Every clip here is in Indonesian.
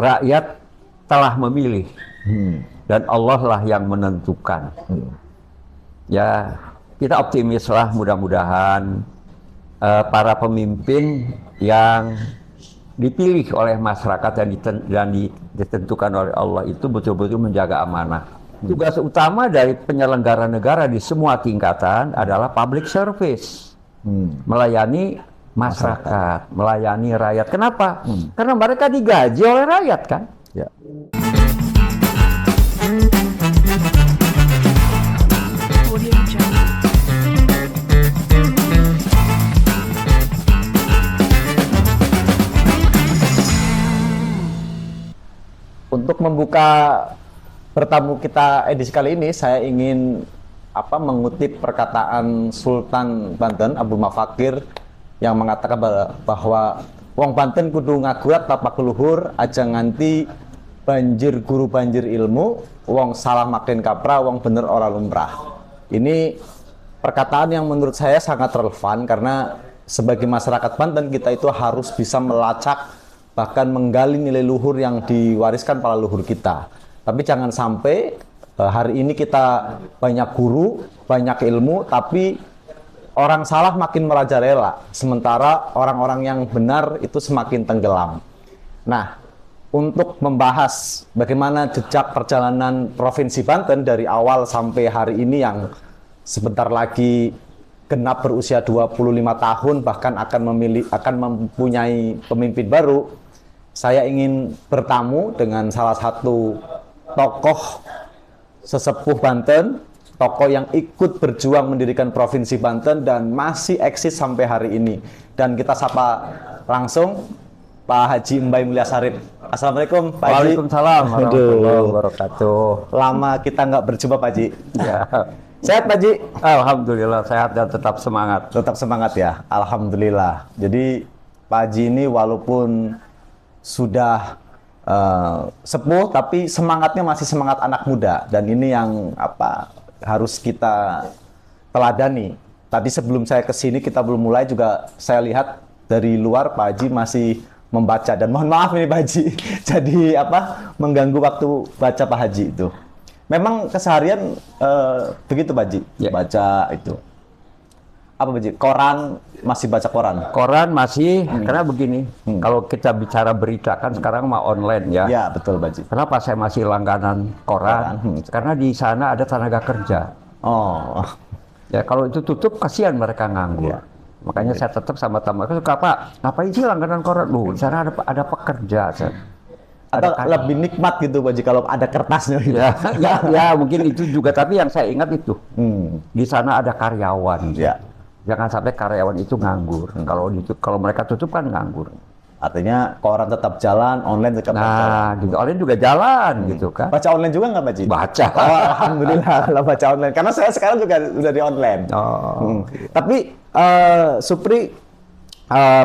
rakyat telah memilih dan Allah lah yang menentukan. Ya, kita optimis lah, mudah-mudahan para pemimpin yang dipilih oleh masyarakat dan ditentukan oleh Allah itu betul-betul menjaga amanah. Tugas utama dari penyelenggara negara di semua tingkatan adalah public service, melayani masyarakat, melayani rakyat. Kenapa? Karena mereka digaji oleh rakyat kan. Ya. Untuk membuka bertamu kita edisi kali ini, saya ingin mengutip perkataan Sultan Banten Abdul Mafakir yang mengatakan bahwa wong Banten kudu ngagurat tapak luhur aja nganti banjir guru banjir ilmu, wong salah makin kapra, wong bener ora lumrah. Ini perkataan yang menurut saya sangat relevan karena sebagai masyarakat Banten kita itu harus bisa melacak bahkan menggali nilai luhur yang diwariskan para leluhur kita. Tapi jangan sampai hari ini kita banyak guru, banyak ilmu, tapi orang salah makin merajalela, sementara orang-orang yang benar itu semakin tenggelam. Nah, untuk membahas bagaimana jejak perjalanan Provinsi Banten dari awal sampai hari ini yang sebentar lagi genap berusia 25 tahun, bahkan akan mempunyai pemimpin baru, saya ingin bertamu dengan salah satu tokoh sesepuh Banten, tokoh yang ikut berjuang mendirikan Provinsi Banten dan masih eksis sampai hari ini. Dan kita sapa langsung Pak Haji Mbai Mulya Sarip. Assalamualaikum Pak Haji. Waalaikumsalam warahmatullahi wabarakatuh. Lama kita nggak berjumpa Pak Haji. Ya. Sehat Pak Haji? Alhamdulillah sehat dan tetap semangat. Tetap semangat ya, alhamdulillah. Jadi Pak Haji ini walaupun sudah sepuh, tapi semangatnya masih semangat anak muda. Dan ini yang harus kita teladani. Tadi sebelum saya kesini kita belum mulai juga saya lihat dari luar Pak Haji masih membaca. Dan mohon maaf ini Pak Haji, jadi mengganggu waktu baca Pak Haji itu. Memang keseharian begitu Pak Haji, ya. Baca itu. Apa Pak Haji? Koran, masih baca koran? Koran masih, karena begini, kalau kita bicara berita kan sekarang mah online ya. Ya, betul Pak Haji. Kenapa saya masih langganan koran? Karena di sana ada tenaga kerja. Oh. Ya kalau itu tutup kasihan mereka nganggur. Ya. Makanya saya tetap sama teman. Pak, ngapain sih langganan koran? Loh, di sana ada pekerja. Atau lebih nikmat gitu Pak Haji kalau ada kertasnya gitu. Ya, mungkin itu juga. Tapi yang saya ingat itu, di sana ada karyawan. Ya. Jangan sampai karyawan itu nganggur. Kalau mereka tutup kan nganggur. Artinya koran tetap jalan, online tetap jalan. Nah, gitu. Online juga jalan gitu kan. Baca online juga nggak Pak Haji? Baca. Oh, alhamdulillah kalau baca online. Karena saya sekarang juga udah di online. Tapi Supri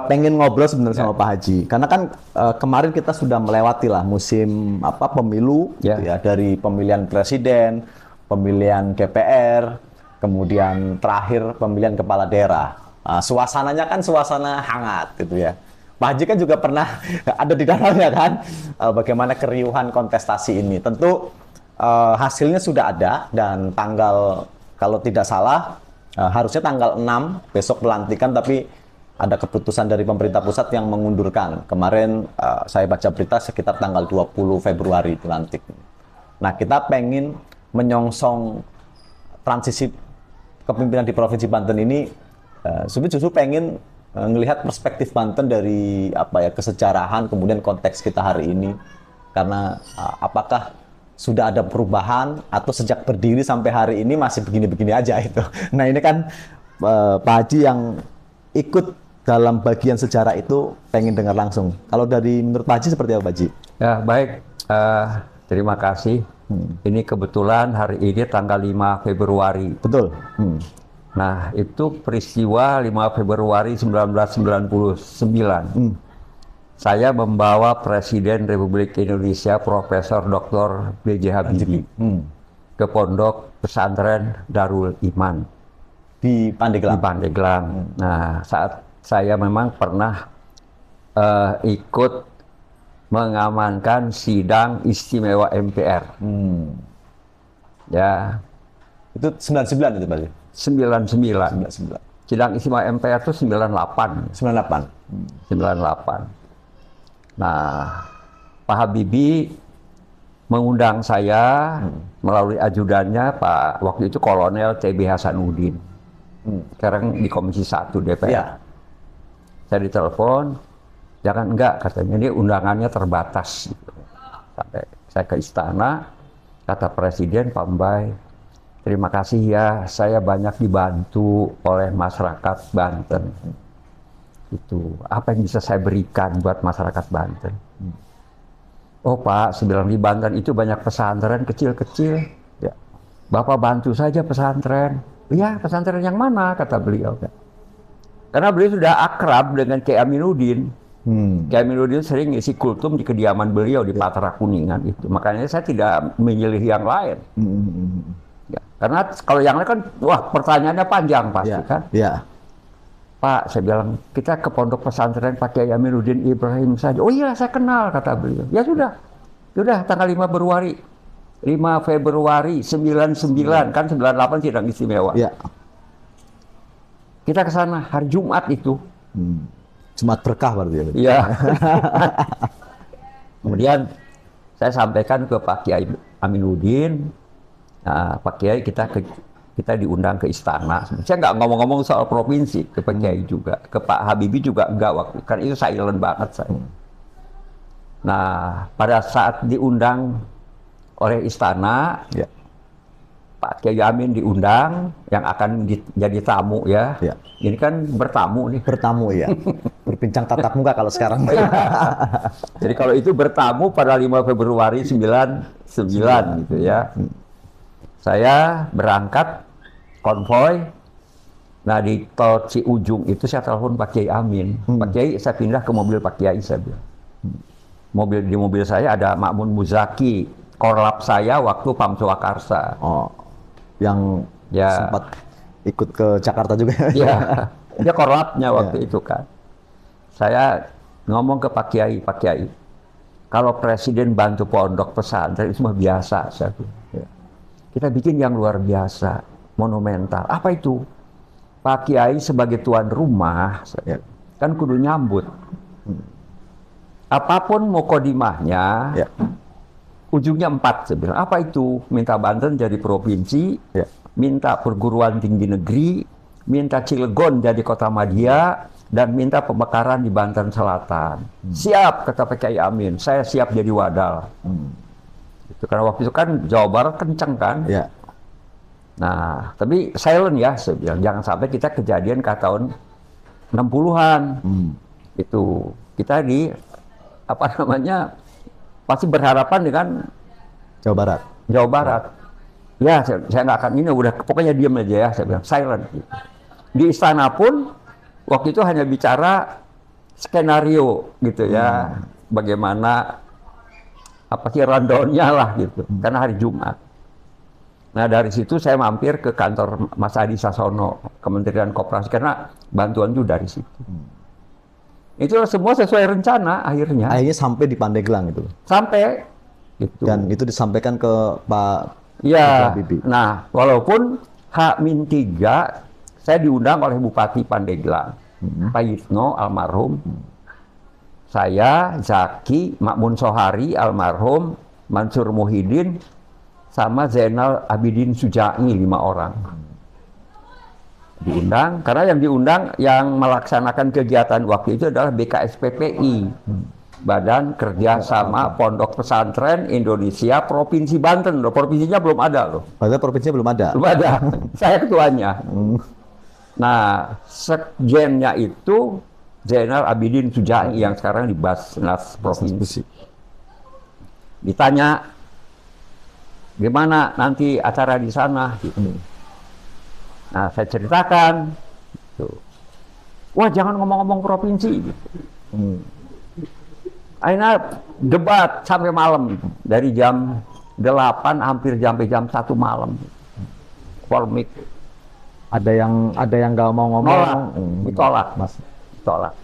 pengen ngobrol sebenarnya sama Pak Haji. Karena kan kemarin kita sudah melewati lah musim pemilu gitu ya, dari pemilihan presiden, pemilihan DPR, kemudian terakhir pemilihan kepala daerah. Suasananya kan suasana hangat gitu ya. Pak Haji kan juga pernah ada di dalamnya kan, bagaimana keriuhan kontestasi ini. Tentu hasilnya sudah ada dan tanggal kalau tidak salah harusnya tanggal 6 besok pelantikan, tapi ada keputusan dari pemerintah pusat yang mengundurkan. Kemarin saya baca berita sekitar tanggal 20 Februari dilantik. Nah, kita pengen menyongsong transisi kepemimpinan di Provinsi Banten ini, justru pengen ngelihat perspektif Banten dari kesejarahan, kemudian konteks kita hari ini. Karena apakah sudah ada perubahan atau sejak berdiri sampai hari ini masih begini-begini aja itu. Nah, ini kan Pak Haji yang ikut dalam bagian sejarah itu pengen dengar langsung. Kalau dari menurut Pak Haji seperti apa Pak Haji? Ya, baik. Terima kasih. Ini kebetulan hari ini tanggal 5 Februari. Betul. Nah, itu peristiwa 5 Februari 1999. Saya membawa Presiden Republik Indonesia Profesor Dr. B.J. Habibie ke Pondok Pesantren Darul Iman di Pandeglang. Nah, saat saya memang pernah ikut mengamankan sidang istimewa MPR. Ya, Itu 99 itu berarti? 99. 99. Sidang istimewa MPR itu 98. 98. 98. Nah, Pak Habibie mengundang saya melalui ajudannya Pak waktu itu Kolonel TB Hasanuddin. Sekarang di Komisi 1 DPR. Iya. Saya ditelepon, jangan enggak katanya ini undangannya terbatas. Sampai saya ke istana, kata Presiden Pak Mbai, terima kasih ya, saya banyak dibantu oleh masyarakat Banten. Itu apa yang bisa saya berikan buat masyarakat Banten? Oh Pak, sebilang di Banten itu banyak pesantren kecil-kecil. Ya. Bapak bantu saja pesantren. Iya, pesantren yang mana? Kata beliau. Karena beliau sudah akrab dengan Kiai Aminuddin. Kiai Aminuddin sering ngisi kultum di kediaman beliau di Patra Kuningan itu. Makanya saya tidak memilih yang lain. Ya, karena kalau yang lain kan, wah pertanyaannya panjang pasti kan. Iya. Pak, saya bilang, kita ke pondok pesantren Pak Kiai Aminuddin Ibrahim saja. Oh iya, saya kenal, kata beliau. Ya sudah tanggal 5 Februari. 5 Februari 99, kan 98 sidang istimewa. Iya. Kita ke sana hari Jumat itu. Jumat berkah berarti ya? Iya. Kemudian saya sampaikan ke Pak Kiai Aminuddin, nah, Pak Kiai kita diundang ke istana. Saya nggak ngomong-ngomong soal provinsi ke Pak Kiai juga, ke Pak Habibie juga enggak waktu kan itu silent banget saya. Nah pada saat diundang oleh istana, Ya. Pak Kiai Amin diundang yang akan jadi tamu ya. Ya. Ini kan bertamu nih. Bertamu ya, berbincang tatap muka kalau sekarang. Jadi kalau itu bertamu pada 5 Februari 99 gitu ya. Saya berangkat konvoy. Nah di tol Ciujung itu saya telepon Pak Kiai Amin. Pak Kiai, saya pindah ke mobil Pak Kiai, saya bilang. Di mobil saya ada Ma'mun Muzaki, korlap saya waktu Pam Swakarsa. Oh, yang sempat ikut ke Jakarta juga. Iya, dia korlapnya waktu itu kan. Saya ngomong ke Pak Kiai, kalau Presiden bantu pondok pesantren itu mah biasa, saya bilang. Kita bikin yang luar biasa, monumental. Apa itu? Pak Kiai sebagai tuan rumah, kan kudu nyambut. Apapun mukodimahnya, ujungnya 4, saya bilang. Apa itu? Minta Banten jadi provinsi, minta perguruan tinggi negeri, minta Cilegon jadi kota madya, dan minta pemekaran di Banten Selatan. Siap, kata Pak Kiai Amin. Saya siap jadi wadal. Itu karena waktu itu kan Jawa Barat kenceng kan. Ya. Nah, tapi silent ya, saya bilang. Jangan sampai kita kejadian ke tahun 60-an. Itu kita pasti berharapan dengan Jawa Barat. Jawa Barat. Ya, saya nggak akan ini, udah pokoknya diam aja ya, saya bilang silent. Gitu. Di istana pun waktu itu hanya bicara skenario gitu ya, bagaimana apa sih rundown-nya lah gitu, karena hari Jumat. Nah dari situ saya mampir ke kantor Mas Adi Sasono, Kementerian Koperasi, karena bantuan itu dari situ. Itu semua sesuai rencana akhirnya. Akhirnya sampai di Pandeglang itu. Sampai. Gitu. Dan itu disampaikan ke Pak Habibie. Nah walaupun H-3 saya diundang oleh Bupati Pandeglang, Pak Yitno almarhum. Saya, Zaki, Ma'mun Sohari almarhum, Mansur Muhyiddin, sama Zainal Abidin Sujai, 5 orang. Diundang, karena yang diundang yang melaksanakan kegiatan waktu itu adalah BKSPPI, Badan Kerjasama Pondok Pesantren Indonesia Provinsi Banten. Loh, provinsinya belum ada loh. Padahal provinsinya belum ada? Belum ada, saya ketuanya. Nah, sekjennya itu Zainal Abidin Sujai yang sekarang di Basnas Provinsi. Ditanya, gimana nanti acara di sana? Gitu. Nah, saya ceritakan. Gitu. Wah, jangan ngomong-ngomong provinsi. Gitu. Akhirnya debat sampai malam. Dari jam 8 hampir sampai jam 1 malam. Polemik. Ada yang nggak mau ngomong. Ditolak, Mas. Tolak.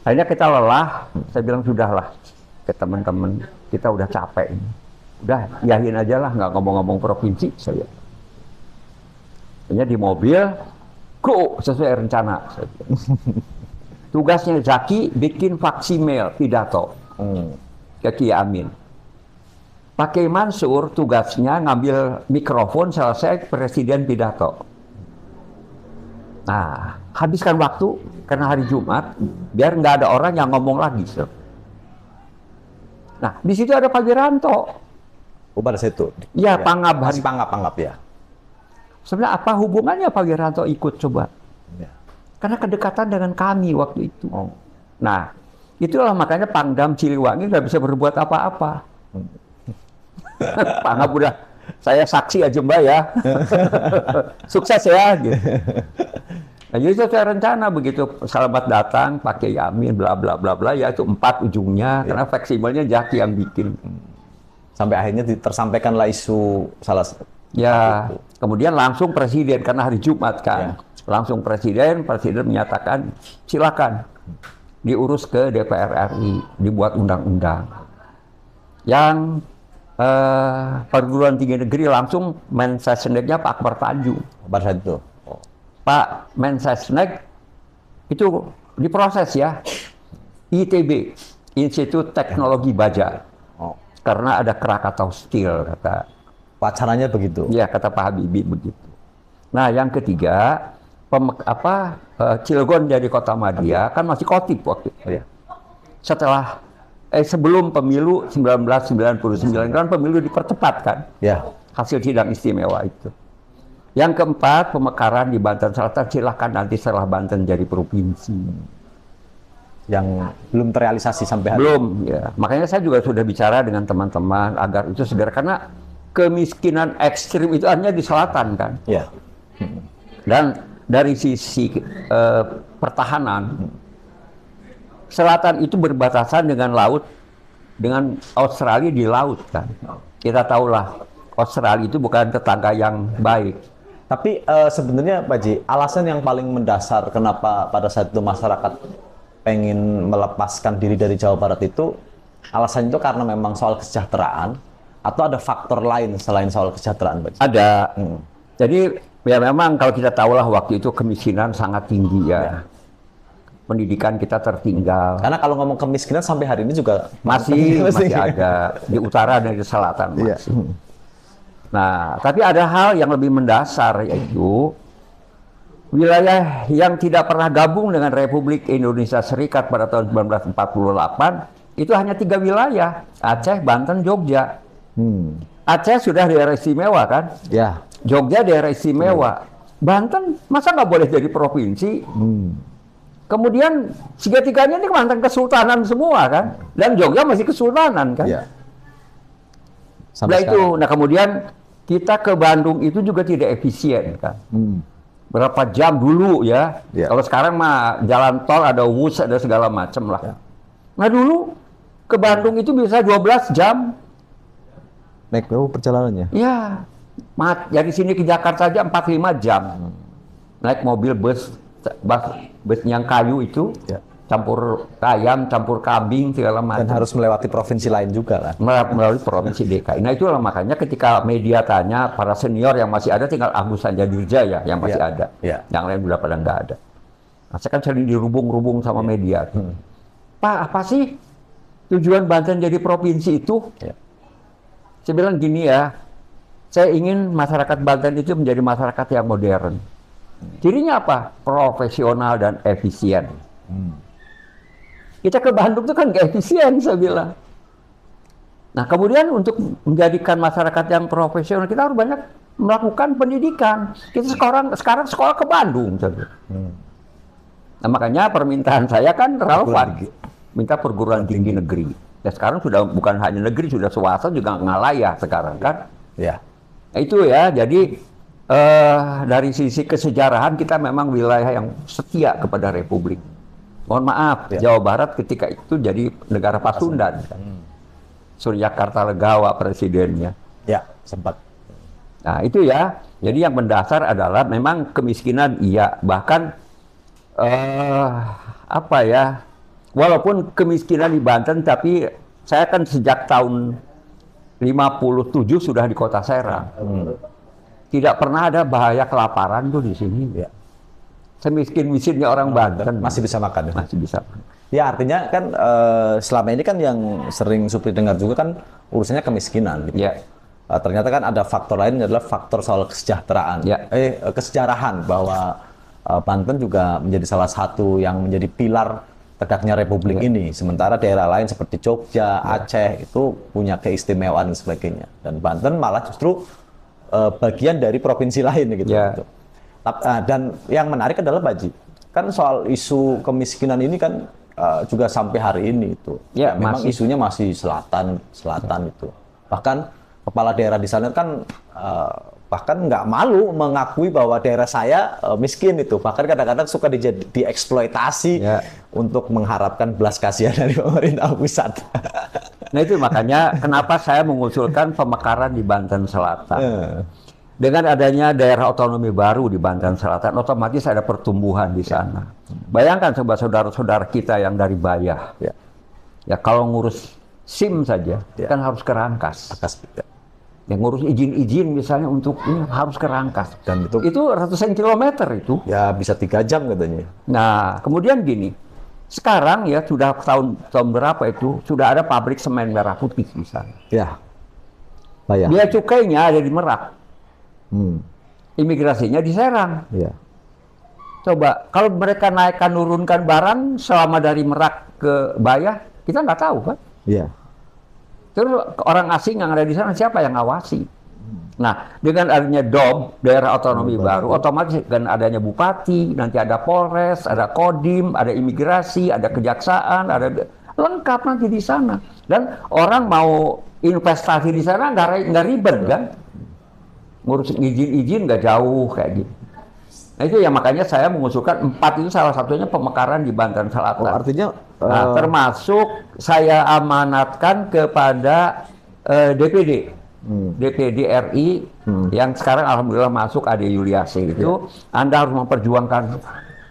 Akhirnya kita lelah, saya bilang sudahlah. ke teman-teman, kita udah capek ini. Udah, yahin aja lah, nggak ngomong-ngomong provinsi saya. Hanya di mobil, go sesuai rencana. Tugasnya Zaki bikin faksimal pidato ke Kiai Amin. Pak Kiai Mansur tugasnya ngambil mikrofon selesai presiden pidato. Nah, habiskan waktu karena hari Jumat, biar nggak ada orang yang ngomong lagi. Nah, di situ ada Pak Wiranto. Oh, pada situ. Ya, Pangap. Masih Pangap ya. Sebenarnya apa hubungannya Pak Wiranto ikut coba? Ya. Karena kedekatan dengan kami waktu itu. Nah, itulah makanya Pangdam Siliwangi nggak bisa berbuat apa-apa. Pangap udah, saya saksi aja Mbak ya. Sukses ya. Gitu. Nah, jadi sesuai rencana begitu selamat datang Pak Kiai Amin bla bla bla bla ya itu 4 ujungnya karena fleksibelnya Zaki yang bikin. Sampai akhirnya tersampaikanlah isu salah. Ya, kemudian langsung presiden karena hari Jumat kan. Langsung presiden menyatakan silakan diurus ke DPR RI, dibuat undang-undang. Yang perguruan tinggi negeri langsung Mensesneknya Pak Akbar Tanjung. Pada saat itu. Pak Mensesnek itu diproses ya. ITB, Institut Teknologi Baja. Karena ada Krakatau Steel kata. Wacananya begitu. Ya, kata Pak Habibie begitu. Nah, yang ketiga, Cilegon jadi kota madya kan masih kotip waktu itu. Setelah sebelum pemilu 1999 kan pemilu dipercepat kan. Ya. Hasil sidang istimewa itu. Yang keempat, pemekaran di Banten Selatan silahkan nanti setelah Banten jadi provinsi. Yang belum terrealisasi sampai hari belum ya. Makanya saya juga sudah bicara dengan teman-teman agar itu segera karena kemiskinan ekstrim itu hanya di selatan kan. Ya. Dan dari sisi pertahanan, selatan itu berbatasan dengan laut, dengan Australia di laut kan. Kita tahulah Australia itu bukan tetangga yang baik. Tapi sebenarnya Pak Ji, alasan yang paling mendasar kenapa pada saat itu masyarakat pengen melepaskan diri dari Jawa Barat itu, alasan itu karena memang soal kesejahteraan atau ada faktor lain selain soal kesejahteraan, Pak Ji? Ada. Jadi ya memang kalau kita tahulah waktu itu kemiskinan sangat tinggi ya. Pendidikan kita tertinggal. Karena kalau ngomong kemiskinan sampai hari ini juga masih ada di utara dan di selatan masih. Nah, tapi ada hal yang lebih mendasar yaitu wilayah yang tidak pernah gabung dengan Republik Indonesia Serikat pada tahun 1948 itu hanya 3 wilayah, Aceh, Banten, Jogja. Aceh sudah daerah istimewa kan? Ya. Jogja daerah istimewa. Banten masa nggak boleh jadi provinsi? Kemudian tiga-tiganya ini mantan kesultanan semua kan? Dan Jogja masih kesultanan kan? Ya. Nah itu, nah kemudian kita ke Bandung itu juga tidak efisien kan? Berapa jam dulu ya? Kalau sekarang mah jalan tol ada wus, ada segala macam lah. Nah dulu ke Bandung itu bisa 12 jam. Naik perjalanannya? Ya, dari sini ke Jakarta aja 4-5 jam. Naik mobil bus yang kayu itu, campur ayam, campur kambing, segala macam. Dan harus melewati provinsi lain juga kan? Melalui provinsi DKI. Nah itulah makanya ketika media tanya, para senior yang masih ada, tinggal Agus Sanjadirja ya, yang masih ada. Yang lain udah pada nggak ada. Nah, saya kan sering dirubung-rubung sama media. Pak, apa sih tujuan Banten jadi provinsi itu? Saya bilang gini ya, saya ingin masyarakat Banten itu menjadi masyarakat yang modern. Cirinya apa? Profesional dan efisien. Kita ke Bandung itu kan nggak efisien, saya bilang. Nah, kemudian untuk menjadikan masyarakat yang profesional, kita harus banyak melakukan pendidikan. Kita sekarang sekolah ke Bandung. Nah, makanya permintaan saya kan relevan. Minta perguruan tinggi negeri. Ya sekarang sudah bukan hanya negeri, sudah swasta juga ngalayah sekarang kan. Ya. Nah, itu ya, jadi dari sisi kesejarahan kita memang wilayah yang setia kepada Republik. Mohon maaf, Jawa Barat ketika itu jadi negara Pasundan. Suryakarta Legawa presidennya. Ya, sempat. Nah, itu ya. Jadi yang mendasar adalah memang kemiskinan iya, bahkan apa ya? Walaupun kemiskinan di Banten tapi Saya kan sejak tahun 57 sudah di Kota Serang. Tidak pernah ada bahaya kelaparan tuh di sini. Ya. Semiskin-miskinnya orang Banten Masih bisa makan. masih bisa. Ya artinya kan selama ini kan yang sering Supri dengar juga kan urusannya kemiskinan. Gitu. Ya. Ternyata kan ada faktor lain adalah faktor soal kesejahteraan. Ya. Kesejarahan bahwa Banten juga menjadi salah satu yang menjadi pilar tegaknya Republik ini. Sementara daerah lain seperti Jogja, Aceh itu punya keistimewaan dan sebagainya. Dan Banten malah justru bagian dari provinsi lain gitu. Ya. Dan yang menarik adalah Baji, kan soal isu kemiskinan ini kan juga sampai hari ini itu. Ya, memang masih. isunya masih selatan itu. Bahkan kepala daerah di sana kan bahkan nggak malu mengakui bahwa daerah saya miskin itu. Bahkan kadang-kadang suka dieksploitasi untuk mengharapkan belas kasihan dari pemerintah pusat. Nah itu makanya kenapa saya mengusulkan pemekaran di Banten Selatan. Dengan adanya daerah otonomi baru di Banten Selatan, otomatis ada pertumbuhan di sana. Bayangkan coba saudara-saudara kita yang dari Bayah, ya kalau ngurus SIM saja kan harus ke Rangkas. Yang ngurus izin-izin misalnya untuk ini harus ke Rangkas. Dan itu ratusan kilometer itu. Ya bisa 3 jam katanya. Nah kemudian gini, sekarang ya sudah tahun berapa itu sudah ada pabrik semen merah putih di sana. Ya, Bayah. Biaya cukainya ada di Merak. Imigrasinya di Serang. Ya. Coba kalau mereka naikkan nurunkan barang selama dari Merak ke Bayah, kita nggak tahu kan? Iya. Terus orang asing yang ada di sana siapa yang ngawasi? Nah, dengan adanya DOB, daerah otonomi baru, otomatis dengan adanya bupati, nanti ada Polres, ada Kodim, ada imigrasi, ada kejaksaan, ada lengkap nanti di sana. Dan orang mau investasi di sana nggak ribet kan? Ngurus izin-izin nggak jauh kayak gitu. Nah itu ya makanya saya mengusulkan 4 itu salah satunya pemekaran di Banten Selatan. Artinya termasuk saya amanatkan kepada DPD RI yang sekarang alhamdulillah masuk Ade Yuliasi itu. Anda harus memperjuangkan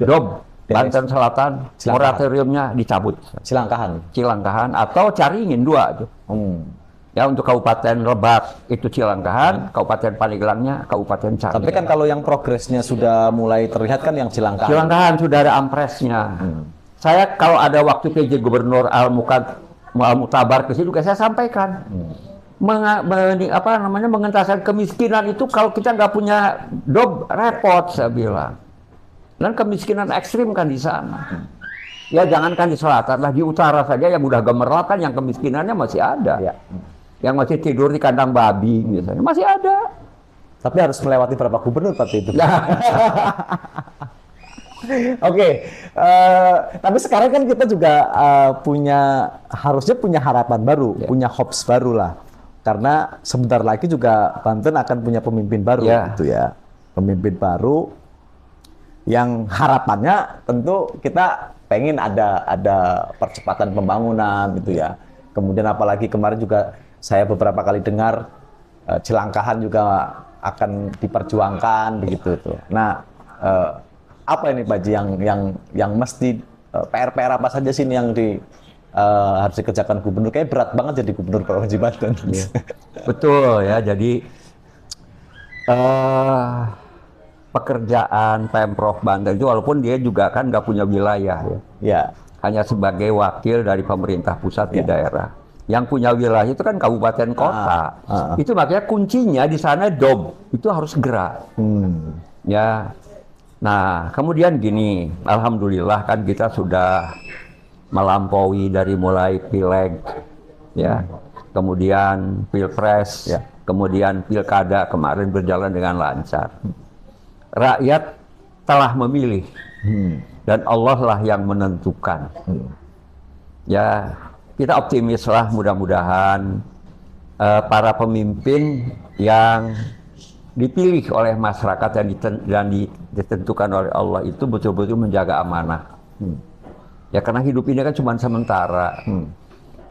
DOB Banten Selatan, moratoriumnya dicabut. Cilangkahan atau Caringin 2 itu. Ya untuk Kabupaten Lebak itu Cilangkahan, Kabupaten Panegelangnya Kabupaten Caringin. Tapi kan kalau yang progresnya sudah mulai terlihat kan yang Cilangkahan. Cilangkahan sudah ada ampresnya. Saya kalau ada waktu PJ Gubernur Al-Mutabar ke situ, saya sampaikan. Mengentasan kemiskinan itu kalau kita nggak punya DOB repot, saya bilang. Dan kemiskinan ekstrim kan di sana. Ya jangankan di selatan lah, di utara saja yang udah gemerlap kan yang kemiskinannya masih ada. Ya. Yang masih tidur di kandang babi misalnya masih ada. Tapi harus melewati berapa gubernur Pak itu? Oke, tapi sekarang kan kita juga harusnya punya harapan baru, punya hopes baru lah. Karena sebentar lagi juga Banten akan punya pemimpin baru, gitu ya. Pemimpin baru yang harapannya tentu kita pengen ada percepatan pembangunan, gitu ya. Kemudian apalagi kemarin juga saya beberapa kali dengar Cilangkahan juga akan diperjuangkan, begitu tuh. Nah. Apa ini Baji yang mesti PR apa saja sih yang harus dikerjakan gubernur? Kayak berat banget jadi gubernur Provinsi Banten. Ya. Betul ya, jadi pekerjaan Pemprov Banten itu walaupun dia juga kan nggak punya wilayah ya, hanya sebagai wakil dari pemerintah pusat di daerah. Yang punya wilayah itu kan kabupaten kota. Itu makanya kuncinya di sana DOB itu harus gerak. Ya. Nah, kemudian gini, alhamdulillah kan kita sudah melampaui dari mulai pileg, ya, kemudian pilpres, kemudian pilkada kemarin berjalan dengan lancar. Rakyat telah memilih dan Allah lah yang menentukan. Ya, kita optimis lah mudah-mudahan para pemimpin yang dipilih oleh masyarakat dan ditentukan oleh Allah itu betul-betul menjaga amanah. Ya karena hidup ini kan cuma sementara.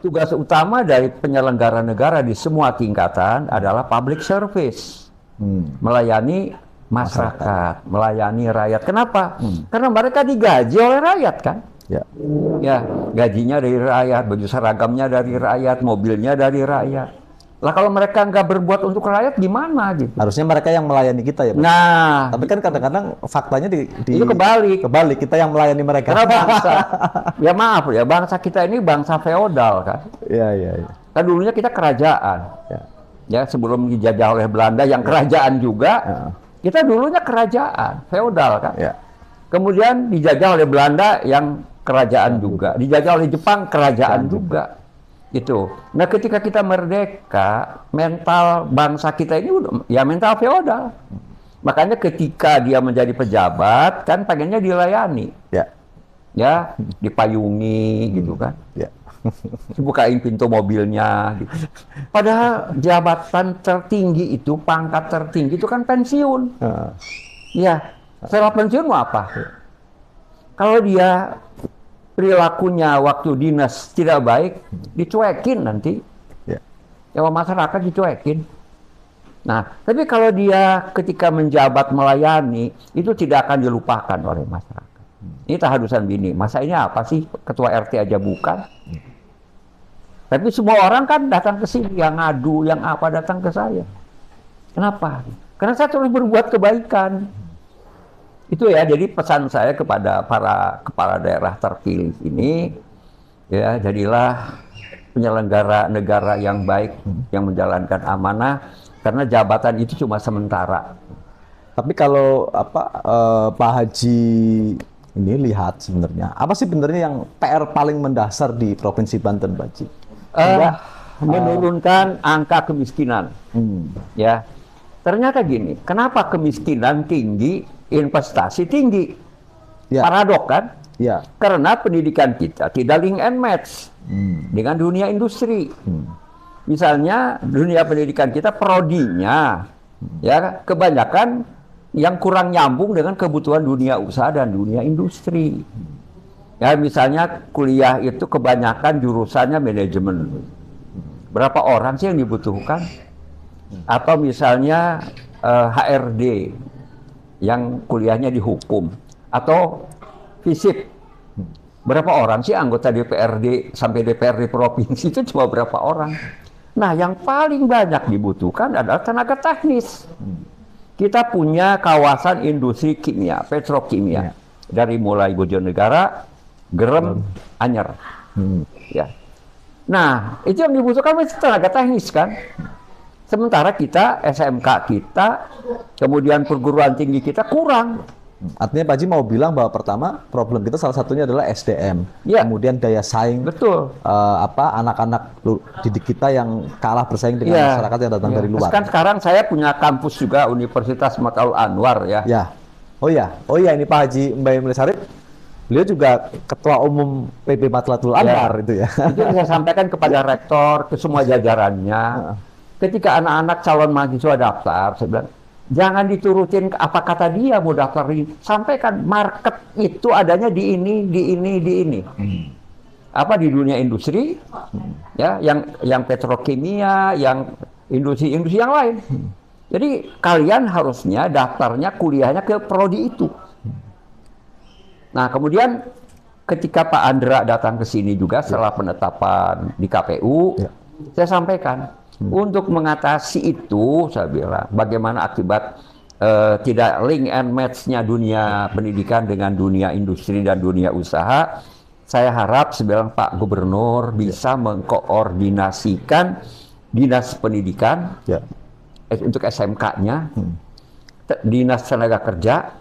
Tugas utama dari penyelenggara negara di semua tingkatan adalah public service. Melayani masyarakat, melayani rakyat. Kenapa? Karena mereka digaji oleh rakyat kan. Ya. Ya, gajinya dari rakyat, baju seragamnya dari rakyat, mobilnya dari rakyat. Lah kalau mereka nggak berbuat untuk rakyat gimana gitu? Harusnya mereka yang melayani kita ya, Pak. Nah, Tapi kan kadang-kadang faktanya itu kebalik. kebalik, kita yang melayani mereka. Karena bangsa, ya maaf ya, bangsa kita ini bangsa feodal kan. Iya, iya, iya. Kan dulunya kita kerajaan. Ya. Ya, sebelum dijajah oleh Belanda yang kerajaan juga, kita dulunya kerajaan, feodal kan. Ya. Kemudian dijajah oleh Belanda yang kerajaan juga, dijajah oleh Jepang kerajaan juga. Gitu. Nah, ketika kita merdeka, mental bangsa kita ini udah ya mental feodal. Makanya ketika dia menjadi pejabat kan pengennya dilayani. Ya. Ya, dipayungi gitu kan. Ya. Bukain pintu mobilnya gitu. Padahal jabatan tertinggi itu, pangkat tertinggi itu kan pensiun. Ya, setelah pensiun mau apa? Kalau dia perilakunya waktu dinas tidak baik, dicuekin nanti. Ya. Sama masyarakat dicuekin. Nah, tapi kalau dia ketika menjabat melayani, itu tidak akan dilupakan oleh masyarakat. Ini tahadusan bini. Masa ini apa sih ketua RT aja bukan? Tapi semua orang kan datang ke sini, yang ngadu, yang apa datang ke saya. Kenapa? Karena saya terus berbuat kebaikan. Itu ya, jadi pesan saya kepada para kepala daerah terpilih ini, ya jadilah penyelenggara negara yang baik, yang menjalankan amanah, karena jabatan itu cuma sementara. Tapi kalau Pak Haji ini lihat sebenarnya, apa sih sebenarnya yang PR paling mendasar di Provinsi Banten, Pak Haji? Menurunkan angka kemiskinan. Ya, ternyata gini, kenapa kemiskinan tinggi, investasi tinggi? Ya. Paradok kan? Ya. Karena pendidikan kita tidak link and match dengan dunia industri. Misalnya dunia pendidikan kita prodinya, ya kebanyakan yang kurang nyambung dengan kebutuhan dunia usaha dan dunia industri. Ya misalnya kuliah itu kebanyakan jurusannya manajemen. Berapa orang sih yang dibutuhkan? Atau misalnya HRD yang kuliahnya di hukum atau fisip. Berapa orang sih anggota DPRD sampai DPRD provinsi itu cuma berapa orang? Nah, yang paling banyak dibutuhkan adalah tenaga teknis. Kita punya kawasan industri kimia, petrokimia. Dari mulai Bojonegara, Gerem, Anyer. Ya. Nah, itu yang dibutuhkan itu tenaga teknis kan. Sementara kita, SMK kita, kemudian perguruan tinggi kita kurang. Artinya Pak Haji mau bilang bahwa pertama problem kita salah satunya adalah SDM, Ya. kemudian daya saing, Betul. anak-anak didik kita yang kalah bersaing dengan masyarakat yang datang dari luar. Kan sekarang saya punya kampus juga Universitas Mataul Anwar ya. Ya, oh ya ini Pak Haji Mbak Emil Sarip, beliau juga ketua umum PB Matlatul Anwar itu ya. Itu saya sampaikan kepada rektor, ke semua jajarannya. Ketika anak-anak calon mahasiswa daftar, saya bilang, jangan diturutin apa kata dia mau daftar ini. Sampaikan market itu adanya di ini, di ini, di ini. Apa di dunia industri, ya, yang petrokimia, yang industri yang lain. Jadi kalian harusnya daftarnya kuliahnya ke prodi itu. Nah kemudian ketika Pak Andra datang ke sini juga setelah penetapan di KPU, saya sampaikan. Untuk mengatasi itu, saya bilang, bagaimana akibat tidak link and match-nya dunia pendidikan dengan dunia industri dan dunia usaha, saya harap sebilang Pak Gubernur bisa mengkoordinasikan Dinas Pendidikan untuk SMK-nya, Dinas Tenaga Kerja,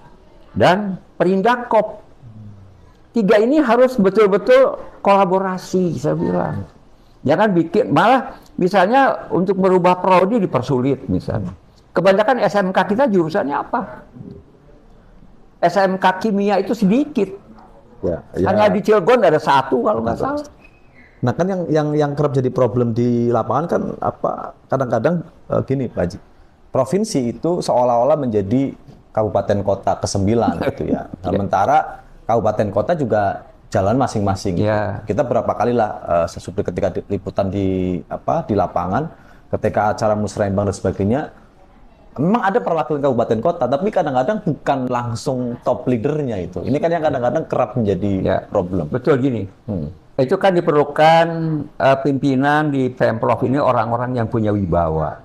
dan Perindakop. Tiga ini harus betul-betul kolaborasi, saya bilang. Jangan bikin, malah misalnya untuk merubah prodi dipersulit misalnya. Kebanyakan SMK kita jurusannya apa? SMK kimia itu sedikit. Hanya di Cilegon ada satu kalau nggak salah. Nah kan yang kerap jadi problem di lapangan kan kadang-kadang gini Pak Haji. Provinsi itu seolah-olah menjadi kabupaten kota ke-9 gitu ya. Sementara kabupaten kota juga jalan masing-masing. Kita berapa kali lah sesudah ketika liputan di lapangan, ketika acara musrembang dan sebagainya, memang ada perwakilan kabupaten kota, tapi kadang-kadang bukan langsung top leadernya itu. Ini kan yang kadang-kadang kerap menjadi Ya, problem. betul gini. Itu kan diperlukan pimpinan di Pemprov ini orang-orang yang punya wibawa.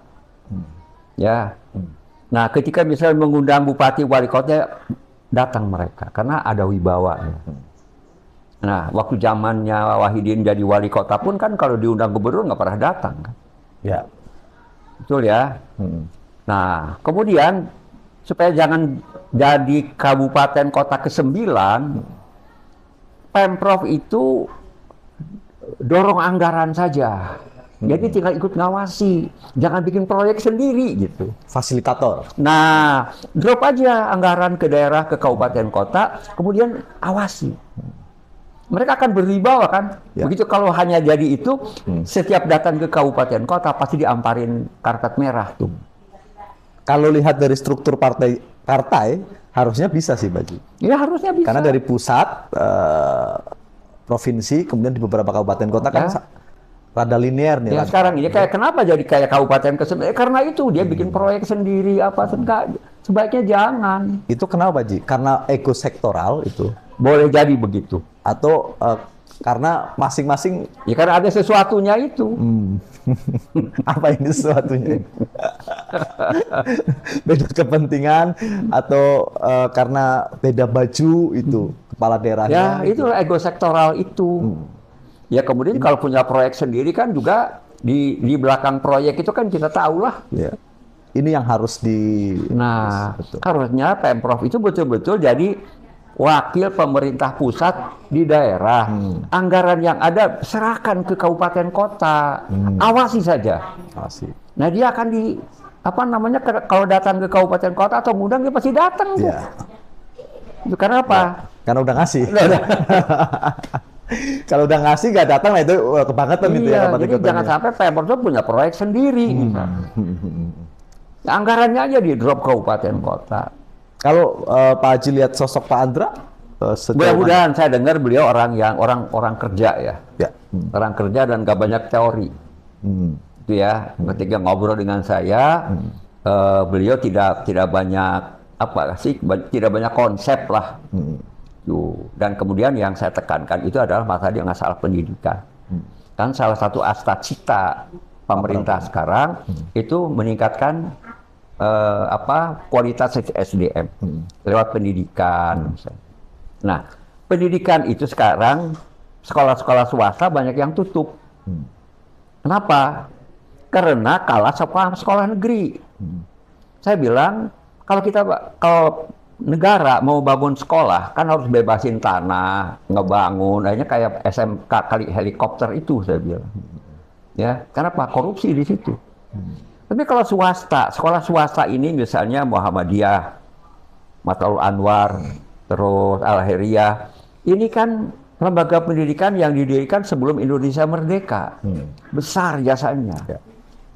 Ya. Nah, ketika misalnya mengundang bupati wali kota, datang mereka karena ada wibawa. Nah, waktu zamannya Wahidin jadi wali kota pun kan kalau diundang gubernur nggak pernah datang. Kan? Ya. Betul ya. Nah, kemudian supaya jangan jadi kabupaten kota ke-9, Pemprov itu dorong anggaran saja. Jadi tinggal ikut ngawasi, jangan bikin proyek sendiri gitu. Fasilitator. Nah, drop aja anggaran ke daerah, ke kabupaten kota, kemudian awasi. Mereka akan berwibawa kan. Ya. Begitu kalau hanya jadi itu, setiap datang ke kabupaten kota pasti diamparin karpet merah tuh. Kalau lihat dari struktur partai harusnya bisa sih, Baji. Ya harusnya bisa. Karena dari pusat, provinsi, kemudian di beberapa kabupaten kota kan rada linear nih. Ya sekarang ini kayak kenapa jadi kayak kabupaten ke-9? Karena itu dia bikin proyek sendiri apa enggak. Sebaiknya jangan. Itu kenapa, Ji? Karena ego sektoral itu. Boleh jadi begitu. Atau karena masing-masing. Ya karena ada sesuatunya itu. Apa ini sesuatunya? Beda kepentingan atau karena beda baju itu kepala daerahnya. Ya itu ego sektoral itu. Ya kemudian kalau punya proyek sendiri kan juga di belakang proyek itu kan kita tahu lah. Ya. Ini yang harus Nah, harusnya Pemprov itu betul-betul jadi wakil pemerintah pusat di daerah. Anggaran yang ada serahkan ke kabupaten kota. Awasi saja. Awasi. Nah, dia akan kalau datang ke kabupaten kota atau ngundang dia pasti datang. Ya. Itu karena apa? Karena udah ngasih. Kalau udah ngasih nggak datang, nah itu kebangetan gitu ya. Jadi jangan sampai Pemprov punya proyek sendiri. Anggarannya aja di drop kabupaten kota. Kalau Pak Haji lihat sosok Pak Andra, mudah-mudahan saya dengar beliau orang kerja ya. Orang kerja dan nggak banyak teori. Itu ya. Ketika ngobrol dengan saya, beliau tidak banyak tidak banyak konsep lah. Dan kemudian yang saya tekankan itu adalah masalah pendidikan. Kan salah satu cita pemerintah sekarang itu meningkatkan kualitas SDM lewat pendidikan. Nah, pendidikan itu sekarang sekolah-sekolah swasta banyak yang tutup. Kenapa? Karena kalah sekolah negeri. Saya bilang kalau negara mau bangun sekolah kan harus bebasin tanah, ngebangun, akhirnya kayak SMK kali helikopter itu saya bilang. Ya, kenapa? Korupsi di situ. Tapi kalau sekolah swasta ini misalnya Muhammadiyah, Matlul Anwar, terus Al-Khairiyah, ini kan lembaga pendidikan yang didirikan sebelum Indonesia merdeka. Besar jasanya.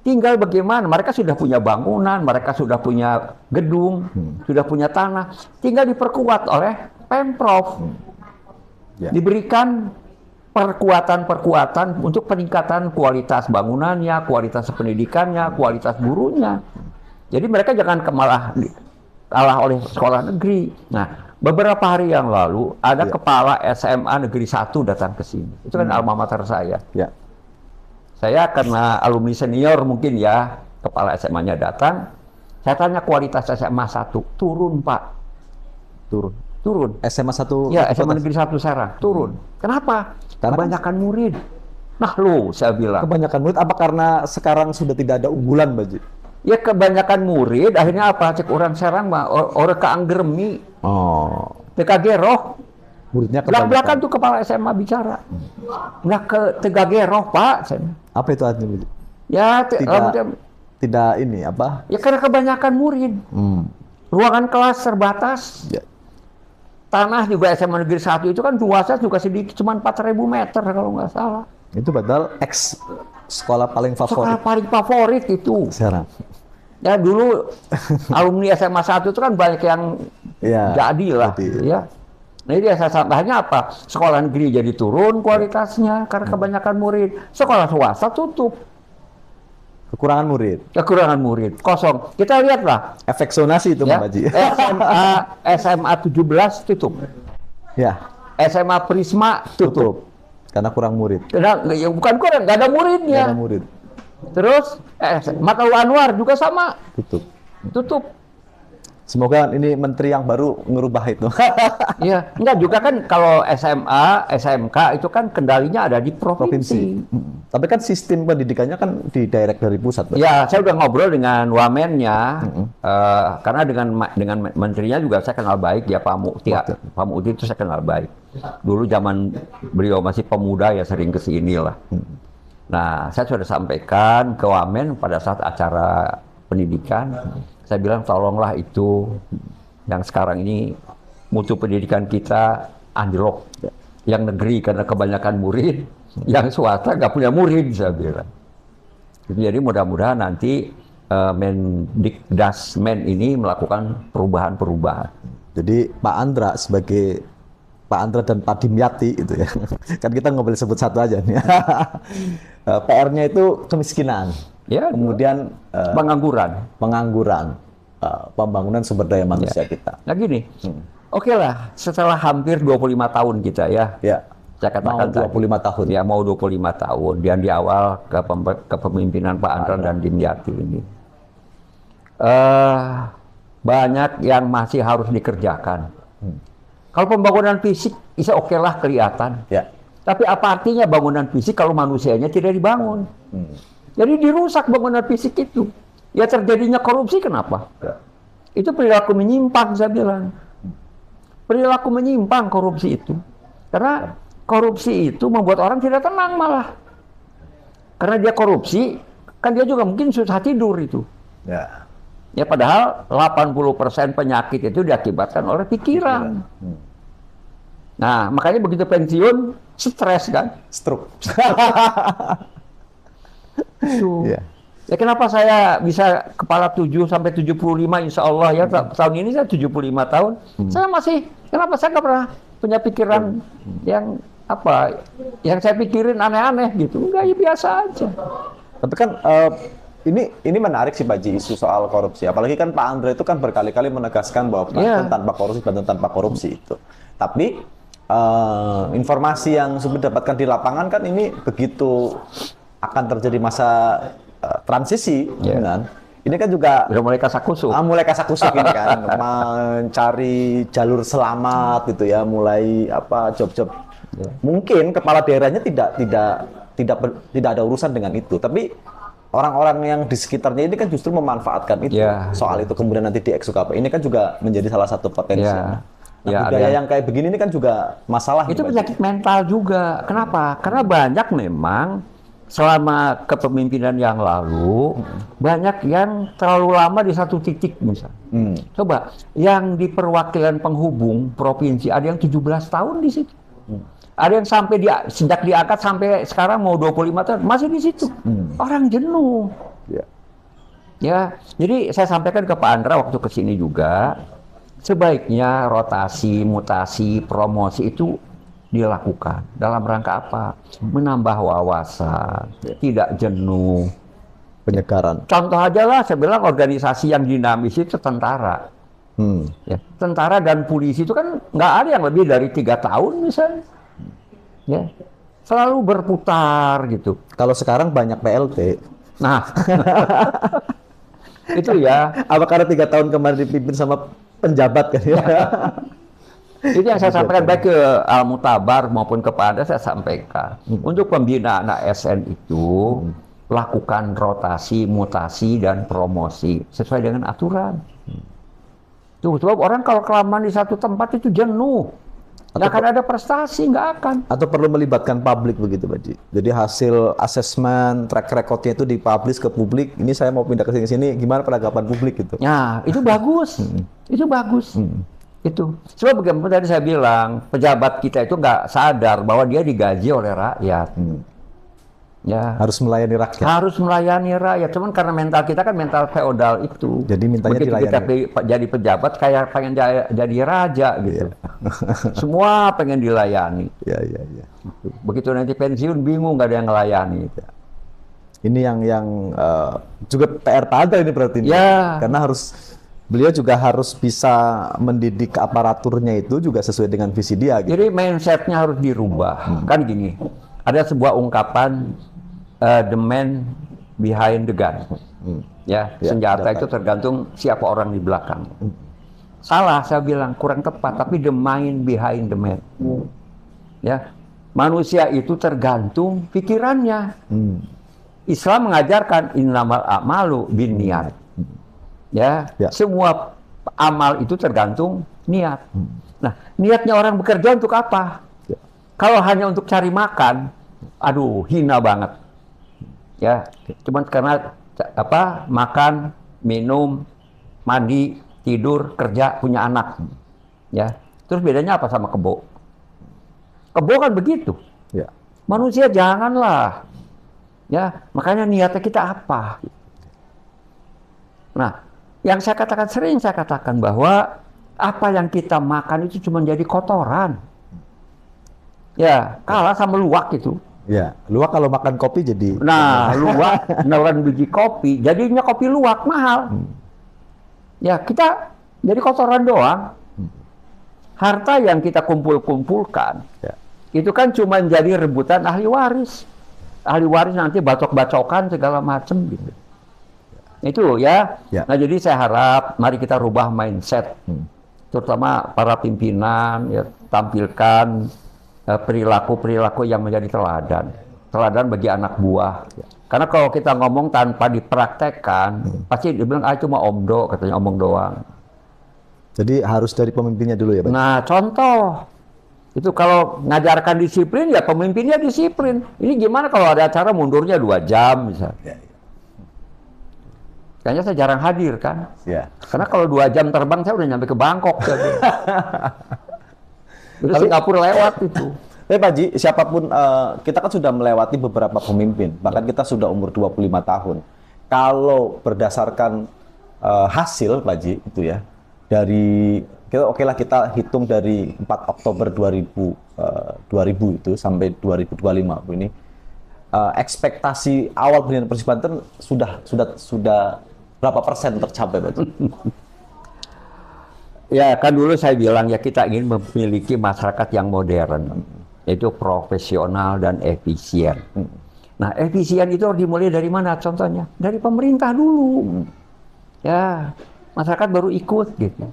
Tinggal bagaimana, mereka sudah punya bangunan, mereka sudah punya gedung, sudah punya tanah, tinggal diperkuat oleh Pemprov. Diberikan perkuatan untuk peningkatan kualitas bangunannya, kualitas pendidikannya, kualitas gurunya. Jadi mereka jangan kalah oleh sekolah negeri. Nah, beberapa hari yang lalu ada kepala SMA Negeri 1 datang ke sini. Itu kan alma mater saya. Saya karena alumni senior mungkin ya, kepala SMA-nya datang. Saya tanya kualitas SMA 1, turun Pak. Turun. SMA 1? Ya, SMA Negeri 1 Serang, turun. Kenapa? Kebanyakan murid. Nah saya bilang. Kebanyakan murid apa karena sekarang sudah tidak ada unggulan, Baji? Ya kebanyakan murid, akhirnya apa? Cek orang Serang mah, orang keanggermi. Tegageroh. Muridnya belak-belakan tuh kepala SMA bicara. Nggak ke Tegageroh, Pak. Apa itu artinya? Ya, tidak ini apa? Ya karena kebanyakan murid. Ruangan kelas terbatas. Tanah juga SMA Negeri 1 itu kan luasnya juga sedikit, cuma 4.000 meter kalau nggak salah. Itu padahal sekolah paling favorit. Sekolah paling favorit itu. Serang. Ya dulu alumni SMA 1 itu kan banyak yang jadi lah. Ya. Nah ini salahnya apa? Sekolah negeri jadi turun kualitasnya karena kebanyakan murid. Sekolah swasta tutup. Kekurangan murid. Kekurangan murid, kosong. Kita lihatlah, Efek zonasi itu, ya, Pak Haji. SMA 17 tutup, Ya, SMA Prisma tutup. karena kurang murid. Karena ya bukan kurang, nggak ada muridnya. Nggak ada murid. Terus Mataul Anwar juga sama, tutup. Semoga ini menteri yang baru ngerubah itu. Iya, enggak juga kan kalau SMA, SMK itu kan kendalinya ada di provinsi. Tapi kan sistem pendidikannya kan didirect dari pusat, Pak. Ya, saya udah ngobrol dengan wamennya, karena dengan menterinya juga saya kenal baik ya, Pak Mukti. Pak Mukti itu saya kenal baik. Dulu zaman beliau masih pemuda ya sering kesini lah. Nah, saya sudah sampaikan ke wamen pada saat acara pendidikan, saya bilang tolonglah itu yang sekarang ini mutu pendidikan kita anjlok. Yang negeri karena kebanyakan murid, yang swasta nggak punya murid, saya bilang. Jadi mudah-mudahan nanti Mendikdasmen ini melakukan perubahan-perubahan. Jadi Pak Andra sebagai Pak Andra dan Pak Dimyati itu ya. Kan kita nggak boleh sebut satu aja nih. PR-nya itu kemiskinan. Ya, Kemudian pengangguran. Pembangunan sumber daya manusia kita. Nah gini, oke lah, setelah hampir 25 tahun kita ya, saya katakan mau 25 tahun. Ya mau 25 tahun, dan di awal kepemimpinan Pak Andra dan Dimyati ini. Banyak yang masih harus dikerjakan. Kalau pembangunan fisik, bisa oke lah kelihatan. Ya. Tapi apa artinya bangunan fisik kalau manusianya tidak dibangun? Jadi dirusak bangunan fisik itu. Ya terjadinya korupsi kenapa? Itu perilaku menyimpang, saya bilang. Perilaku menyimpang korupsi itu. Karena korupsi itu membuat orang tidak tenang malah. Karena dia korupsi, kan dia juga mungkin susah tidur itu. Ya padahal 80% penyakit itu diakibatkan oleh pikiran. Nah, makanya begitu pensiun, stres kan? Stroke. Ya kenapa saya bisa kepala 7 sampai 75 insya Allah ya, tahun ini saya 75 tahun, saya masih, kenapa saya nggak pernah punya pikiran yang apa, yang saya pikirin aneh-aneh gitu, enggak, ya biasa aja. Tapi kan ini menarik sih Pak Ji, isu soal korupsi, apalagi kan Pak Andra itu kan berkali-kali menegaskan bahwa Banten tanpa korupsi itu. Tapi informasi yang sudah didapatkan di lapangan kan ini begitu akan terjadi masa transisi, kan? Ini kan juga udah mulai kasak-kusuk. Mulai kasak-kusuk ini kan, mencari jalur selamat gitu ya, mulai apa job-job. Mungkin kepala daerahnya tidak ada urusan dengan itu, tapi orang-orang yang di sekitarnya ini kan justru memanfaatkan itu soal itu, kemudian nanti dieksekusi apa. Ini kan juga menjadi salah satu potensi. Budaya yang kayak begini ini kan juga masalah. Itu penyakit mental juga. Kenapa? Karena banyak memang selama kepemimpinan yang lalu, banyak yang terlalu lama di satu titik misalnya. Coba, yang di perwakilan penghubung provinsi, ada yang 17 tahun di situ. Ada yang sampai sejak diangkat sampai sekarang mau 25 tahun, masih di situ. Orang jenuh. Ya, jadi saya sampaikan ke Pak Andra waktu kesini juga, sebaiknya rotasi, mutasi, promosi itu dilakukan dalam rangka apa? Menambah wawasan, tidak jenuh, penyegaran. Contoh aja lah, saya bilang organisasi yang dinamis itu tentara. Ya, tentara dan polisi itu kan nggak ada yang lebih dari 3 tahun misalnya. Ya, selalu berputar gitu. Kalau sekarang banyak PLT. Nah, itu ya. Apa karena 3 tahun kemarin dipimpin sama penjabat kan ya? Itu yang saya sampaikan baik ke Al-Mutabar maupun kepada saya sampaikan. Untuk pembinaan ASN itu, lakukan rotasi, mutasi, dan promosi sesuai dengan aturan. Tuh, sebab orang kalau kelamaan di satu tempat itu jenuh. Nggak akan ada prestasi, nggak akan. Atau perlu melibatkan publik begitu, Pak Ji. Jadi hasil asesmen, track recordnya itu dipublish ke publik. Ini saya mau pindah ke sini, gimana penanggapan publik gitu? Nah, itu bagus. Itu bagus. Itu. Sebab bagaimana tadi saya bilang, pejabat kita itu nggak sadar bahwa dia digaji oleh rakyat. Ya. Harus melayani rakyat. Harus melayani rakyat. Cuman karena mental kita kan mental feodal itu. Jadi mintanya begitu dilayani. kita jadi pejabat kayak pengen jadi raja gitu. Semua pengen dilayani. Iya. Begitu nanti pensiun bingung nggak ada yang ngelayani. Ini yang juga PR Pak Andra ini berarti. Ya. Karena beliau juga harus bisa mendidik aparaturnya itu juga sesuai dengan visi dia. Gitu. Jadi mindsetnya harus dirubah. Kan gini, ada sebuah ungkapan, the man behind the gun. Ya, senjata itu tergantung siapa orang di belakang. Salah, saya bilang kurang tepat, tapi the mind behind the man. Ya, manusia itu tergantung pikirannya. Islam mengajarkan innamal a'malu binniyat. Ya, semua amal itu tergantung niat. Nah, niatnya orang bekerja untuk apa? Kalau hanya untuk cari makan, aduh, hina banget. Ya, cuman karena apa? Makan, minum, mandi, tidur, kerja, punya anak. Ya, terus bedanya apa sama kebo? Kebo kan begitu. Ya. Manusia janganlah. Ya, makanya niatnya kita apa? Nah, yang sering saya katakan bahwa apa yang kita makan itu cuma jadi kotoran. Ya, kalah sama luwak itu. Ya, luwak kalau makan kopi jadi. Nah, luwak nelan biji kopi, jadinya kopi luwak mahal. Ya, kita jadi kotoran doang. Harta yang kita kumpulkan, itu kan cuma jadi rebutan ahli waris. Ahli waris nanti bacok-bacokan segala macam gitu. Itu ya. Nah, jadi saya harap mari kita rubah mindset. Terutama para pimpinan, ya, tampilkan perilaku-perilaku yang menjadi teladan. Teladan bagi anak buah. Karena kalau kita ngomong tanpa dipraktekkan, pasti dibilang itu cuma omdo, katanya omong doang. Jadi harus dari pemimpinnya dulu ya, Pak? Nah, contoh. Itu kalau ngajarkan disiplin, ya pemimpinnya disiplin. Ini gimana kalau ada acara mundurnya 2 jam misalnya. Kayaknya saya jarang hadir kan. Ya. Karena kalau 2 jam terbang saya udah nyampe ke Bangkok. Udah Singapura lewat itu. Tapi Pak Ji, siapapun, kita kan sudah melewati beberapa pemimpin. Bahkan kita sudah umur 25 tahun. Kalau berdasarkan hasil Pak Ji, itu ya, dari... Oke lah kita hitung dari 4 Oktober 2000 itu sampai 2025 ini ekspektasi awal berdirinya Persib Banten sudah berapa persen tercapai, Pak? Ya kan dulu saya bilang ya kita ingin memiliki masyarakat yang modern, yaitu profesional dan efisien. Nah, efisien itu harus dimulai dari mana contohnya? Dari pemerintah dulu. Ya, masyarakat baru ikut gitu.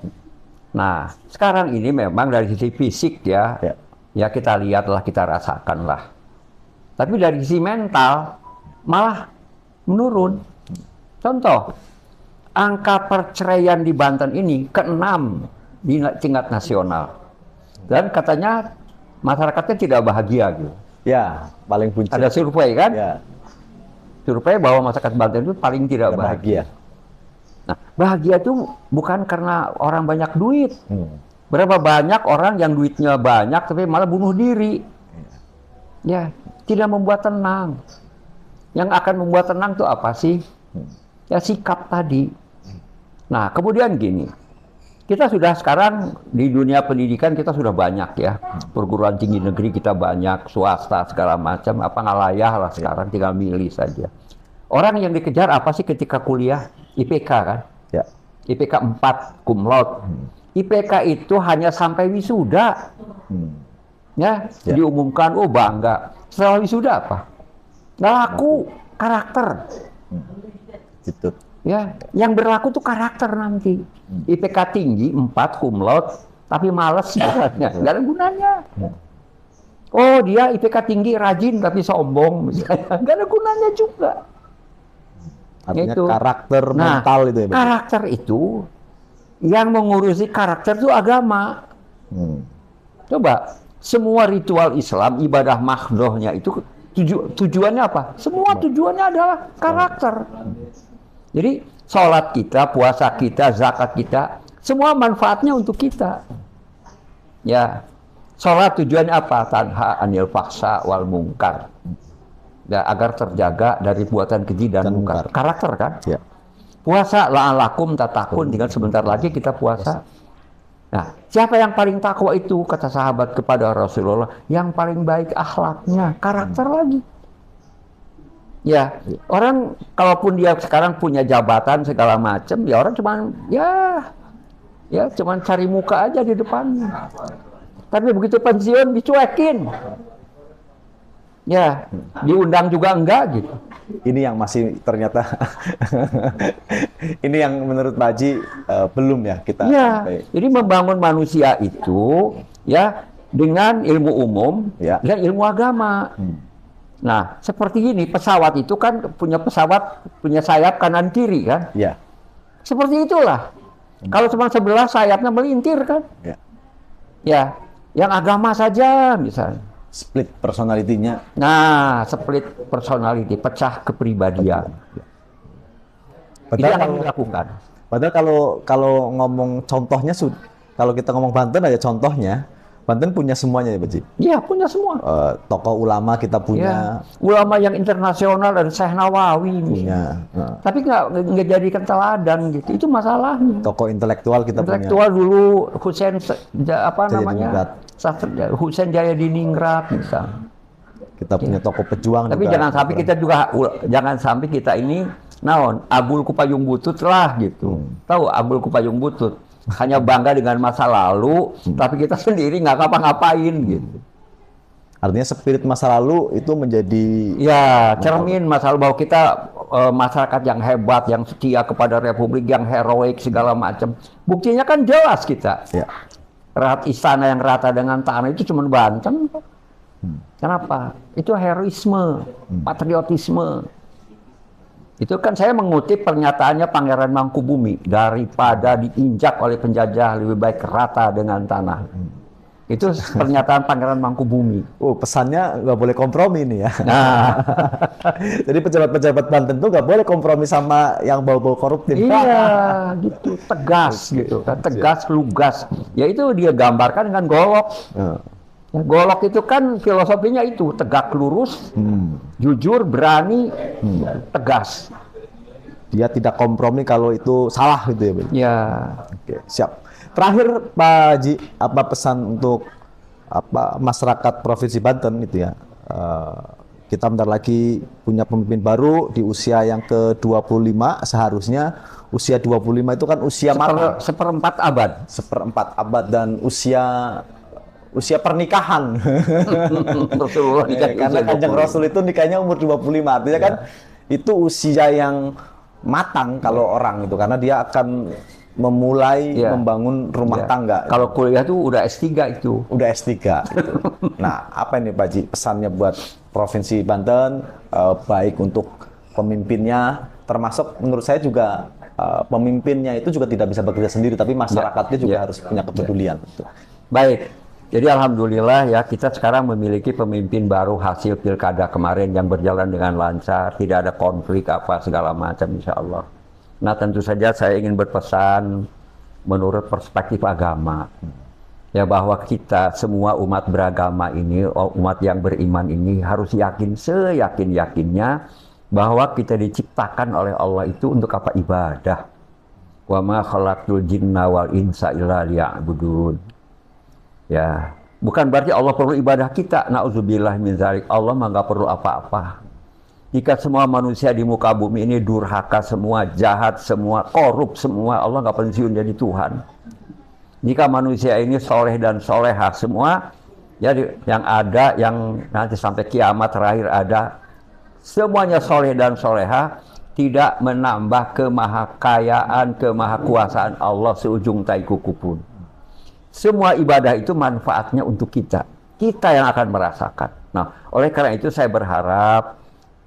Nah, sekarang ini memang dari sisi fisik ya kita lihatlah, kita rasakanlah. Tapi dari sisi mental malah menurun. Contoh, angka perceraian di Banten ini ke-6 di tingkat nasional. Dan katanya masyarakatnya tidak bahagia gitu. Ya, paling puncak. Ada survei kan? Ya. Survei bahwa masyarakat Banten itu paling tidak bahagia. Nah, bahagia itu bukan karena orang banyak duit. Berapa banyak orang yang duitnya banyak tapi malah bunuh diri. Ya, tidak membuat tenang. Yang akan membuat tenang itu apa sih? Ya sikap tadi. Nah, kemudian gini. Kita sudah sekarang di dunia pendidikan kita sudah banyak ya. Perguruan tinggi negeri kita banyak, swasta segala macam, apa ngalayah lah sekarang, tinggal milih saja. Orang yang dikejar apa sih ketika kuliah? IPK kan? Ya. IPK 4 cum laude. IPK itu hanya sampai wisuda. Ya, diumumkan, oh bangga. Setelah wisuda apa? Nggak laku, karakter. Gitu. Ya, yang berlaku tuh karakter nanti. IPK tinggi 4 cum laude, tapi males misalnya, nggak ada gunanya. Oh dia IPK tinggi, rajin tapi sombong misalnya, nggak ada gunanya juga. Artinya itu. Karakter mental itu ya, Pak? Karakter itu yang mengurusi karakter itu agama. Coba semua ritual Islam, ibadah mahdohnya itu tujuannya apa? Semua tujuannya adalah karakter. Jadi sholat kita, puasa kita, zakat kita, semua manfaatnya untuk kita. Ya, sholat tujuannya apa? Tanha anil fahsya wal mungkar. Ya, agar terjaga dari buatan keji dan mungkar. Karakter kan? Ya. Puasa la'alakum tatakun, tinggal sebentar lagi kita puasa. Nah, siapa yang paling takwa itu? Kata sahabat kepada Rasulullah, yang paling baik akhlaknya, karakter lagi. Ya, orang kalaupun dia sekarang punya jabatan segala macam, ya orang cuman cuman cari muka aja di depan. Tapi begitu pensiun dicuekin. Ya, diundang juga enggak gitu. Ini yang masih ternyata ini yang menurut Pak Haji belum ya kita Ya, sampai. jadi membangun manusia itu ya dengan ilmu umum Ya. dan ilmu agama. Nah, seperti ini pesawat itu kan punya sayap kanan kiri kan? Ya. Seperti itulah. Kalau cuma sebelah sayapnya melintir kan? Ya. Ya, yang agama saja misalnya. Split personality-nya. Nah, split personality, pecah kepribadian. Itu yang harus dilakukan. Padahal kalau ngomong contohnya, kalau kita ngomong Banten aja contohnya, Banten punya semuanya ya Pak Haji. Iya, punya semua. Tokoh ulama kita punya. Ya, ulama yang internasional dan Syekh Nawawi Punya. tapi nggak jadikan teladan gitu, itu masalahnya. Tokoh intelektual kita Intelektual punya. dulu Husain apa Jayadiningrat. namanya Husain Jayadiningrat misalnya. Kita punya tokoh pejuang. Tapi juga. jangan sampai kita ini naon Abul Kupayung Butut lah gitu. Tahu Abul Kupayung Butut hanya bangga dengan masa lalu, tapi kita sendiri nggak ngapa-ngapain gitu. Artinya spirit masa lalu itu menjadi Ya, cermin masalah bahwa kita masyarakat yang hebat, yang setia kepada republik, yang heroik segala macam. Buktinya kan jelas kita. ya. Istana yang rata dengan tanah itu cuma Banten. Kenapa? Itu heroisme, patriotisme. Itu kan saya mengutip pernyataannya Pangeran Mangkubumi, daripada diinjak oleh penjajah lebih baik rata dengan tanah. Itu pernyataan Pangeran Mangkubumi. Oh, pesannya nggak boleh kompromi nih ya. Nah, Jadi pejabat-pejabat Banten tuh nggak boleh kompromi sama yang bau-bau koruptif. iya, gitu, tegas gitu kan, tegas, lugas. Ya itu dia gambarkan dengan golok. Ya, golok itu kan filosofinya itu tegak lurus, jujur, berani, tegas. Dia tidak kompromi kalau itu salah gitu ya, Pak. Ya, Oke, siap. Terakhir Pak Haji, apa pesan untuk masyarakat Provinsi Banten itu ya? Kita bentar lagi punya pemimpin baru di usia yang ke-25, seharusnya usia 25 itu kan usia matang. seperempat abad. Seperempat abad dan usia pernikahan. Rasulullah nikah Karena usia Kanjeng 20. Rasul itu nikahnya umur 25. Artinya kan itu usia yang matang kalau orang itu, karena dia akan memulai membangun rumah tangga. Kalau kuliah tuh udah S3 itu. Udah S3 gitu. Nah, apa ini Pak Haji pesannya buat Provinsi Banten, baik untuk pemimpinnya, termasuk menurut saya juga pemimpinnya itu juga tidak bisa bekerja sendiri, tapi masyarakatnya juga harus punya kepedulian. Baik, jadi alhamdulillah ya kita sekarang memiliki pemimpin baru hasil pilkada kemarin yang berjalan dengan lancar, tidak ada konflik apa segala macam insya Allah. Nah tentu saja saya ingin berpesan menurut perspektif agama, ya bahwa kita semua umat beragama ini, umat yang beriman ini harus yakin seyakin-yakinnya bahwa kita diciptakan oleh Allah itu untuk apa? Ibadah. Wa ma khalaqtul jinna wal insa illa liya'budun. Ya, bukan berarti Allah perlu ibadah kita. Nauzubillah min dzalik. Allah mah nggak perlu apa-apa. Jika semua manusia di muka bumi ini durhaka semua, jahat semua, korup semua, Allah nggak pensiun jadi Tuhan. Jika manusia ini soleh dan solehah semua, ya yang ada, yang nanti sampai kiamat terakhir ada, semuanya soleh dan solehah, tidak menambah kemahakayaan, kemahakuasaan Allah seujung tai kuku pun. Semua ibadah itu manfaatnya untuk kita. Kita yang akan merasakan. Nah, oleh karena itu saya berharap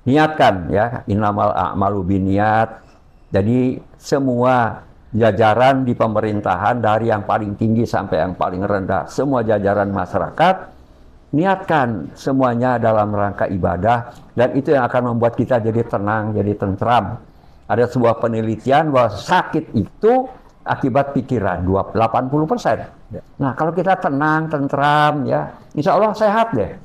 niatkan ya, innamal a'malu binniyat. Jadi semua jajaran di pemerintahan dari yang paling tinggi sampai yang paling rendah, semua jajaran masyarakat niatkan semuanya dalam rangka ibadah, dan itu yang akan membuat kita jadi tenang, jadi tentram. Ada sebuah penelitian bahwa sakit itu akibat pikiran 80%. Nah, kalau kita tenang, tentram ya, insya Allah sehat deh.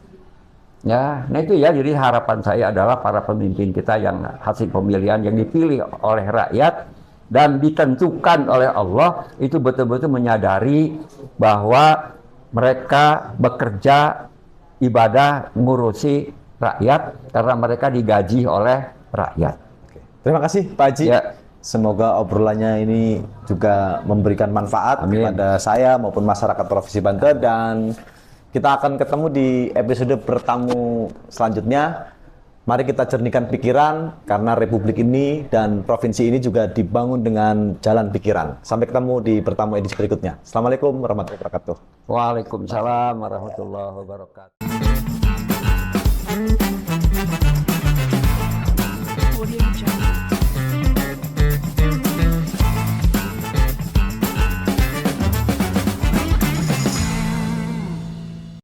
Ya, nah itu ya, jadi harapan saya adalah para pemimpin kita yang hasil pemilihan yang dipilih oleh rakyat dan ditentukan oleh Allah itu betul-betul menyadari bahwa mereka bekerja ibadah ngurusi rakyat karena mereka digaji oleh rakyat. Terima kasih Pak Haji. Ya. Semoga obrolannya ini juga memberikan manfaat Amin. kepada saya maupun masyarakat Provinsi Banten, dan kita akan ketemu di episode bertamu selanjutnya. Mari kita jernihkan pikiran karena Republik ini dan provinsi ini juga dibangun dengan jalan pikiran. Sampai ketemu di bertamu edisi berikutnya. Assalamualaikum warahmatullahi wabarakatuh. Waalaikumsalam warahmatullahi wabarakatuh.